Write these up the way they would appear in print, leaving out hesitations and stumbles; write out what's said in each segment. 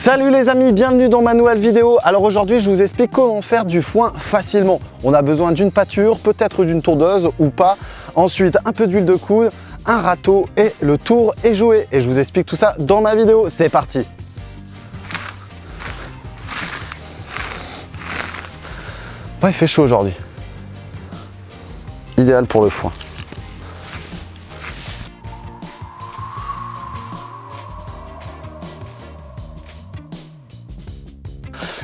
Salut les amis, bienvenue dans ma nouvelle vidéo. Alors aujourd'hui je vous explique comment faire du foin facilement. On a besoin d'une pâture, peut-être d'une tondeuse ou pas. Ensuite un peu d'huile de coude, un râteau et le tour est joué. Et je vous explique tout ça dans ma vidéo, c'est parti. Bon, il fait chaud aujourd'hui. Idéal pour le foin.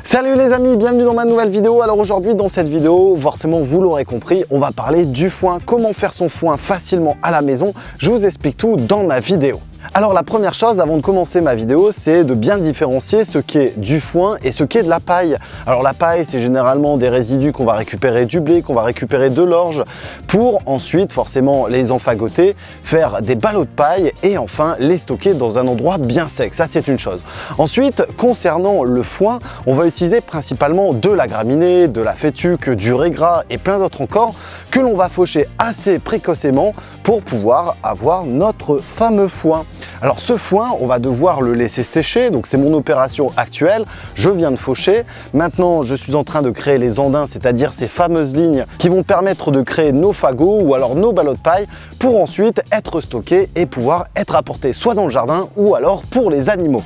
Salut les amis, bienvenue dans ma nouvelle vidéo. Alors aujourd'hui dans cette vidéo, forcément vous l'aurez compris, on va parler du foin, comment faire son foin facilement à la maison. Je vous explique tout dans ma vidéo. Alors la première chose avant de commencer ma vidéo, c'est de bien différencier ce qui est du foin et ce qui est de la paille. Alors la paille, c'est généralement des résidus qu'on va récupérer du blé, qu'on va récupérer de l'orge pour ensuite forcément les enfagoter, faire des ballots de paille et enfin les stocker dans un endroit bien sec. Ça c'est une chose. Ensuite, concernant le foin, on va utiliser principalement de la graminée, de la fétuque, du raie gras et plein d'autres encore que l'on va faucher assez précocement pour pouvoir avoir notre fameux foin. Alors ce foin, on va devoir le laisser sécher, donc c'est mon opération actuelle. Je viens de faucher. Maintenant, je suis en train de créer les andins, c'est-à-dire ces fameuses lignes qui vont permettre de créer nos fagots ou alors nos ballots de paille pour ensuite être stockés et pouvoir être apportés soit dans le jardin ou alors pour les animaux.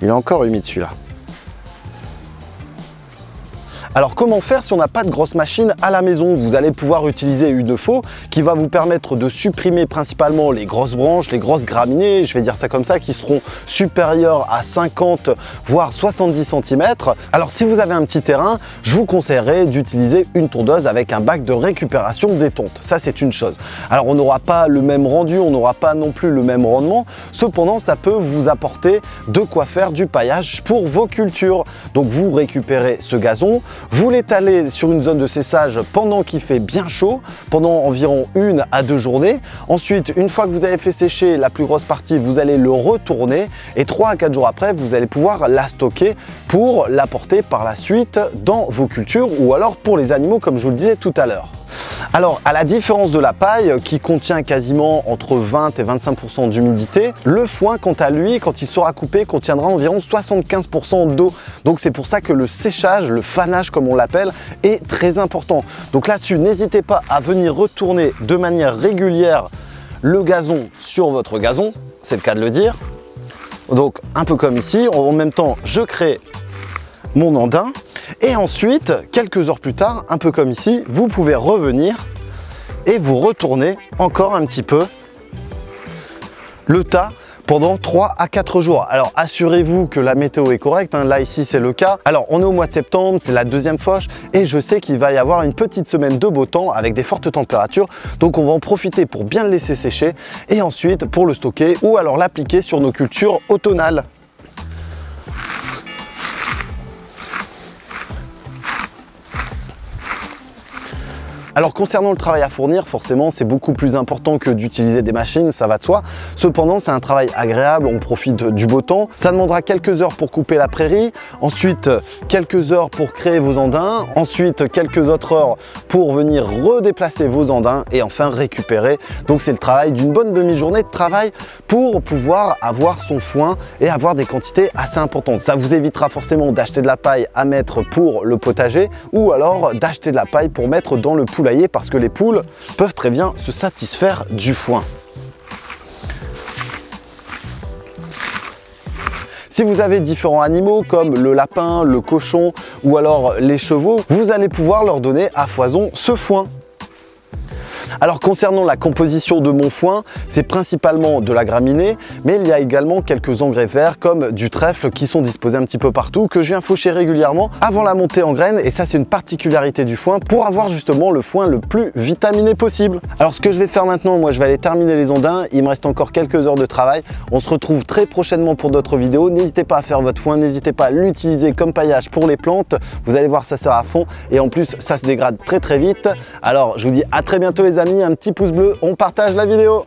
Il est encore humide celui-là. Alors comment faire si on n'a pas de grosse machine à la maison? Vous allez pouvoir utiliser une faux qui va vous permettre de supprimer principalement les grosses branches, les grosses graminées, je vais dire ça comme ça, qui seront supérieures à 50 voire 70 cm. Alors si vous avez un petit terrain, je vous conseillerais d'utiliser une tondeuse avec un bac de récupération des tontes. Ça c'est une chose. Alors on n'aura pas le même rendu, on n'aura pas non plus le même rendement. Cependant ça peut vous apporter de quoi faire du paillage pour vos cultures. Donc vous récupérez ce gazon, vous l'étalez sur une zone de séchage pendant qu'il fait bien chaud, pendant environ 1 à 2 journées. Ensuite, une fois que vous avez fait sécher la plus grosse partie, vous allez le retourner et 3 à 4 jours après, vous allez pouvoir la stocker pour l'apporter par la suite dans vos cultures ou alors pour les animaux comme je vous le disais tout à l'heure. Alors, à la différence de la paille qui contient quasiment entre 20 et 25% d'humidité, le foin, quant à lui, quand il sera coupé, contiendra environ 75% d'eau. Donc c'est pour ça que le séchage, le fanage comme on l'appelle, est très important. Donc là-dessus, n'hésitez pas à venir retourner de manière régulière le gazon sur votre gazon, c'est le cas de le dire. Donc un peu comme ici, en même temps, je crée mon andin. Et ensuite, quelques heures plus tard, un peu comme ici, vous pouvez revenir et vous retourner encore un petit peu le tas pendant 3 à 4 jours. Alors assurez-vous que la météo est correcte, hein. Là ici c'est le cas. Alors on est au mois de septembre, c'est la deuxième fauche et je sais qu'il va y avoir une petite semaine de beau temps avec des fortes températures. Donc on va en profiter pour bien le laisser sécher et ensuite pour le stocker ou alors l'appliquer sur nos cultures automnales. Alors concernant le travail à fournir, forcément c'est beaucoup plus important que d'utiliser des machines, ça va de soi. Cependant c'est un travail agréable, on profite du beau temps. Ça demandera quelques heures pour couper la prairie, ensuite quelques heures pour créer vos andins, ensuite quelques autres heures pour venir redéplacer vos andins et enfin récupérer. Donc c'est le travail d'une bonne demi-journée de travail pour pouvoir avoir son foin et avoir des quantités assez importantes. Ça vous évitera forcément d'acheter de la paille à mettre pour le potager ou alors d'acheter de la paille pour mettre dans le poulailler parce que les poules peuvent très bien se satisfaire du foin. Si vous avez différents animaux comme le lapin, le cochon ou alors les chevaux, vous allez pouvoir leur donner à foison ce foin. Alors concernant la composition de mon foin, c'est principalement de la graminée, mais il y a également quelques engrais verts comme du trèfle qui sont disposés un petit peu partout, que je viens faucher régulièrement avant la montée en graines, et ça c'est une particularité du foin pour avoir justement le foin le plus vitaminé possible. Alors ce que je vais faire maintenant, moi je vais aller terminer les ondins, il me reste encore quelques heures de travail, on se retrouve très prochainement pour d'autres vidéos, n'hésitez pas à faire votre foin, n'hésitez pas à l'utiliser comme paillage pour les plantes, vous allez voir ça sert à fond et en plus ça se dégrade très vite. Alors je vous dis à très bientôt les amis, un petit pouce bleu, on partage la vidéo.